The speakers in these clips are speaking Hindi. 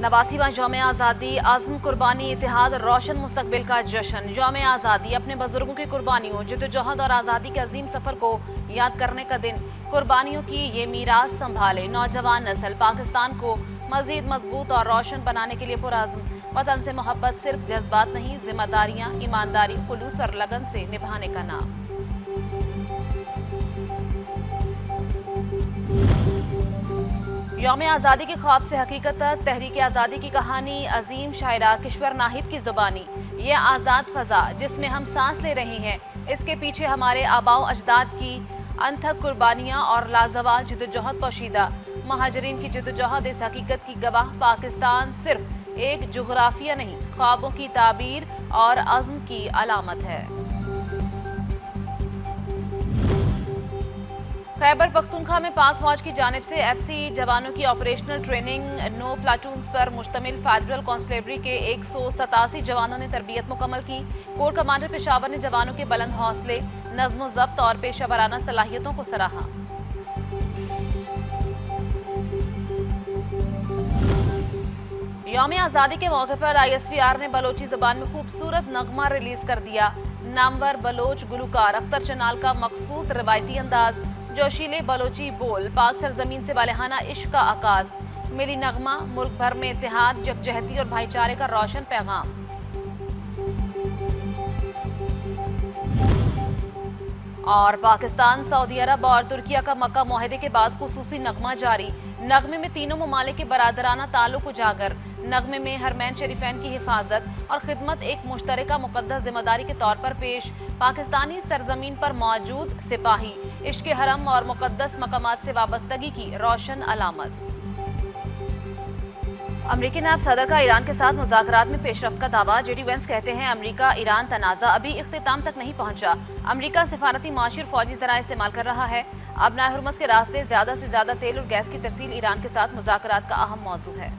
नवासीवां यौम आज़ादी, आज़म कुर्बानी, इतिहाद, रोशन मुस्तकबिल का जश्न। यौम आज़ादी अपने बुजुर्गों की कुर्बानियों, जिद्दोजहद और आज़ादी के अजीम सफ़र को याद करने का दिन। कुर्बानियों की ये मीरास संभाले नौजवान नस्ल, पाकिस्तान को मजीद मजबूत और रोशन बनाने के लिए पुरअज़्म। वतन से मोहब्बत सिर्फ जज्बात नहीं, जिम्मेदारियाँ, ईमानदारी, खुलूस और लगन से निभाने का नाम। यौम आज़ादी के ख्वाब से हकीकत तक, तहरीक आज़ादी की कहानी, अजीम शायरा किश्वर नाहिद की ज़ुबानी। ये आज़ाद फ़ज़ा जिसमें हम सांस ले रहे हैं, इसके पीछे हमारे आबाओ अजदाद की अनथक कुर्बानियाँ और लाजवाब जिद्दोजहद पोशीदा। महाजरीन की जिद्दोजहद इस हकीकत की गवाह। पाकिस्तान सिर्फ एक जोग्राफिया नहीं, ख्वाबों की ताबीर और अज़्म की अलामत है। खैबर पख्तूनख्वा में पाक फौज की जानिब से FC जवानों की ऑपरेशनल ट्रेनिंग। 9 प्लाटून्स पर मुश्तमिल फेडरल कॉन्स्टेबलरी के 187 जवानों ने तरबियत मुकम्मल की। कोर कमांडर पेशावर ने जवानों के बुलंद हौसले, नज़्म ज़ब्त और पेशा वराना सलाहियतों को सराहा। यौम आज़ादी के मौके पर ISPR ने बलोची ज़बान में खूबसूरत नगमा रिलीज कर दिया। नामवर बलोच गुलकार अख्तर चनाल का मखसूस रवायती अंदाज, जोशीले बलोची बोल, पाक सरजमीन से वालेहाना इश्क का आगाज। मिली नगमा, मुल्क भर में इत्तेहाद, यकजहती और भाईचारे का रोशन पैगाम। और पाकिस्तान, सऊदी अरब और तुर्किया का मक्का मुआहदे के बाद खुसूसी नगमा जारी। नगमे में तीनों ममालिक के बरादराना ताल्लुक उजागर। नगमे में हरमैन शरीफैन की हिफाजत और खिदमत एक मुश्तरका मुकद्दस जिम्मेदारी के तौर पर पेश। पाकिस्तानी सरजमीन पर मौजूद सिपाही, इश्क हरम और मुकद्दस मकामात से वाबस्तगी की रोशन अलामत। अमरीकी नायब सदर का ईरान के साथ मुज़ाकरात में पेशरफ्त का दावा। JD Vance कहते हैं अमरीका ईरान तनाज़ा अभी इख्तिताम तक नहीं पहुंचा। अमरीका सिफारती, माशी और फौजी ज़राए इस्तेमाल कर रहा है। अब नाय हुर्मुज़ के रास्ते ज़्यादा से ज़्यादा तेल और गैस की तरसील ईरान के साथ मुज़ाकरात का अहम मौजू है।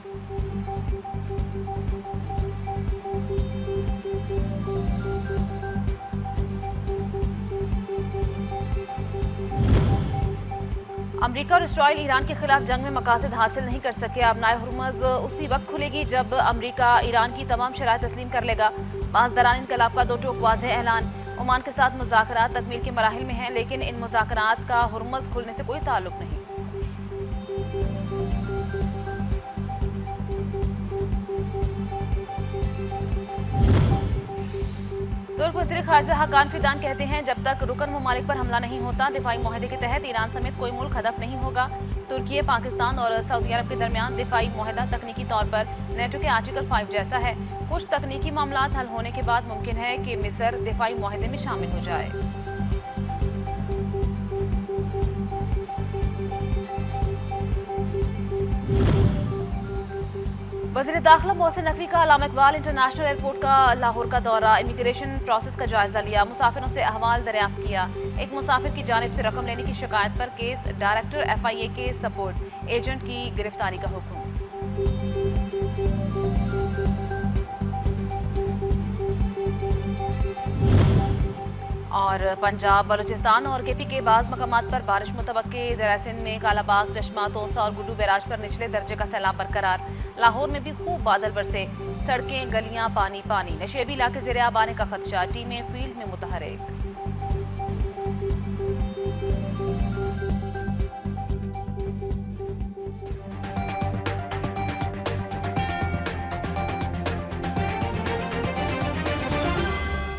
अमरीका और इसराइल ईरान के खिलाफ जंग में मकासद हासिल नहीं कर सके। अब नाय हुर्मुज़ उसी वक्त खुलेगी जब अमरीका ईरान की तमाम शराइत तस्लीम कर लेगा। बाज़दरान इनकलाब का 2 टोक वाज़ेह ऐलान। ओमान के साथ मुज़ाकरात तकमील के मराहिल में हैं, लेकिन इन मुज़ाकरात का हुर्मुज़ खुलने से कोई ताल्लुक नहीं। तुर्क वज़ीर ख़ारिजा हकान फिदान कहते हैं जब तक रुकन ममालिक पर हमला नहीं होता, दिफाई मुआहदे के तहत ईरान समेत कोई मुल्क हदफ नहीं होगा। तुर्की, पाकिस्तान और सऊदी अरब के दरमियान दिफाई मुआहदा तकनीकी तौर पर नेटो के आर्टिकल 5 जैसा है। कुछ तकनीकी मामलात हल होने के बाद मुमकिन है कि मिस्र दिफाई मुआहदे में शामिल हो जाए। वज़ीर दाखिला मोहसिन नकवी का अल्लामा इकबाल इंटरनेशनल एयरपोर्ट का लाहौर का दौरा। इमिग्रेशन प्रोसेस का जायजा लिया, मुसाफिरों से अहवाल दरियाफ्त किया। एक मुसाफिर की जानिब से रकम लेने की शिकायत पर केस। डायरेक्टर FIA के सपोर्ट एजेंट की गिरफ्तारी का हुक्म। और पंजाब, बलूचिस्तान और KP के बाज़ मकामात पर बारिश मुतवक्के। दरिया सिंध में कालाबाग, चश्मा, तोसा और गुड्डू बैराज पर निचले दर्जे का सैलाब बरकरार। लाहौर में भी खूब बादल बरसे, सड़कें गलियां पानी पानी। नशेबी इलाके ज़ेरे आब आने का खदशा, टीमें फील्ड में मुतहरिक।